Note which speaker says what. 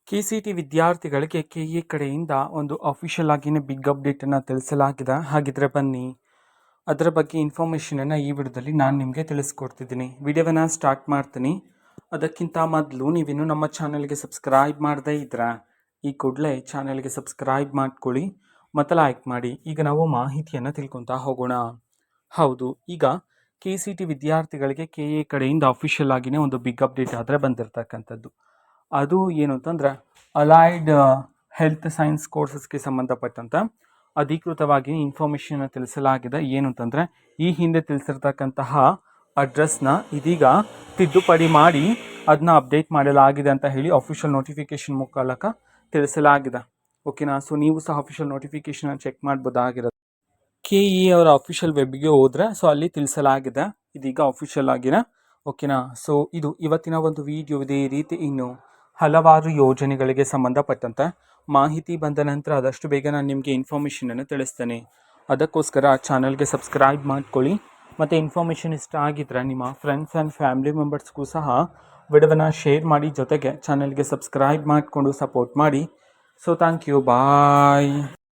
Speaker 1: KCT ವಿದ್ಯಾರ್ಥಿಗಳಿಗೆ KE ಕಡೆಯಿಂದ ಒಂದು ಅಫಿಷಿಯಲ್ ಆಗಿನೇ ಬಿಗ್ ಅಪ್ಡೇಟನ್ನು ತಿಳಿಸಲಾಗಿದೆ. ಹಾಗಿದ್ರೆ ಬನ್ನಿ ಅದರ ಬಗ್ಗೆ ಇನ್ಫಾರ್ಮೇಷನನ್ನು ಈ ವಿಡಿಯೋದಲ್ಲಿ ನಾನು ನಿಮಗೆ ತಿಳಿಸ್ಕೊಡ್ತಿದ್ದೀನಿ. ವಿಡಿಯೋವನ್ನು ಸ್ಟಾರ್ಟ್ ಮಾಡ್ತೀನಿ. ಅದಕ್ಕಿಂತ ಮೊದಲು ನೀವಿನ್ನು ನಮ್ಮ ಚಾನಲ್ಗೆ ಸಬ್ಸ್ಕ್ರೈಬ್ ಮಾಡದೇ ಇದ್ರೆ ಈ ಕೂಡಲೇ ಚಾನಲ್ಗೆ ಸಬ್ಸ್ಕ್ರೈಬ್ ಮಾಡ್ಕೊಳ್ಳಿ ಮತ್ತು ಲೈಕ್ ಮಾಡಿ. ಈಗ ನಾವು ಮಾಹಿತಿಯನ್ನು ತಿಳ್ಕೊತಾ ಹೋಗೋಣ. ಹೌದು, ಈಗ KCT ವಿದ್ಯಾರ್ಥಿಗಳಿಗೆ KE ಕಡೆಯಿಂದ ಅಫಿಷಿಯಲ್ ಆಗಿನೇ ಒಂದು ಬಿಗ್ ಅಪ್ಡೇಟ್ ಆದರೆ ಬಂದಿರತಕ್ಕಂಥದ್ದು. ಅದು ಏನು ಅಂತಂದರೆ ಅಲೈಡ್ ಹೆಲ್ತ್ ಸೈನ್ಸ್ ಕೋರ್ಸಸ್ಗೆ ಸಂಬಂಧಪಟ್ಟಂತೆ ಅಧಿಕೃತವಾಗಿ ಇನ್ಫಾರ್ಮೇಷನ್ ತಿಳಿಸಲಾಗಿದೆ. ಏನು ಅಂತಂದರೆ ಈ ಹಿಂದೆ ತಿಳಿಸಿರ್ತಕ್ಕಂತಹ ಅಡ್ರೆಸ್ನ ಇದೀಗ ತಿದ್ದುಪಡಿ ಮಾಡಿ ಅದನ್ನ ಅಪ್ಡೇಟ್ ಮಾಡಲಾಗಿದೆ ಅಂತ ಹೇಳಿ ಅಫಿಷಿಯಲ್ ನೋಟಿಫಿಕೇಷನ್ ಮೂಲಕ ತಿಳಿಸಲಾಗಿದೆ. ಓಕೆನಾ? ಸೊ ನೀವು ಸಹ ಅಫಿಷಿಯಲ್ ನೋಟಿಫಿಕೇಷನ್ ಚೆಕ್ ಮಾಡ್ಬೋದಾಗಿರುತ್ತೆ. KE ಅವರ ಅಫಿಷಿಯಲ್ ವೆಬ್ಗೆ ಹೋದರೆ ಸೊ ಅಲ್ಲಿ ತಿಳಿಸಲಾಗಿದೆ ಇದೀಗ ಅಫಿಷಿಯಲ್ ಆಗಿನ. ಓಕೆನಾ? ಸೊ ಇದು ಇವತ್ತಿನ ಒಂದು ವಿಡಿಯೋ. ಇದೇ ರೀತಿ ಇನ್ನು ಹಲವಾರು ಯೋಜನೆಗಳಿಗೆ ಸಂಬಂಧಪಟ್ಟಂತೆ ಮಾಹಿತಿ ಬಂದ ನಂತರ ಆದಷ್ಟು ಬೇಗ ನಾನು ನಿಮಗೆ ಇನ್ಫಾರ್ಮೇಷನನ್ನು ತಿಳಿಸ್ತೇನೆ. ಅದಕ್ಕೋಸ್ಕರ ಚಾನಲ್ಗೆ ಸಬ್ಸ್ಕ್ರೈಬ್ ಮಾಡ್ಕೊಳ್ಳಿ ಮತ್ತು ಇನ್ಫಾರ್ಮೇಷನ್ ಇಷ್ಟ ಆಗಿದ್ದರೆ ನಿಮ್ಮ ಫ್ರೆಂಡ್ಸ್ ಆ್ಯಂಡ್ ಫ್ಯಾಮಿಲಿ ಮೆಂಬರ್ಸ್ಗೂ ಸಹ ವಿಡಿಯೋವನ್ನು ಶೇರ್ ಮಾಡಿ, ಜೊತೆಗೆ ಚಾನಲ್ಗೆ ಸಬ್ಸ್ಕ್ರೈಬ್ ಮಾಡಿಕೊಂಡು ಸಪೋರ್ಟ್ ಮಾಡಿ. So thank you, bye.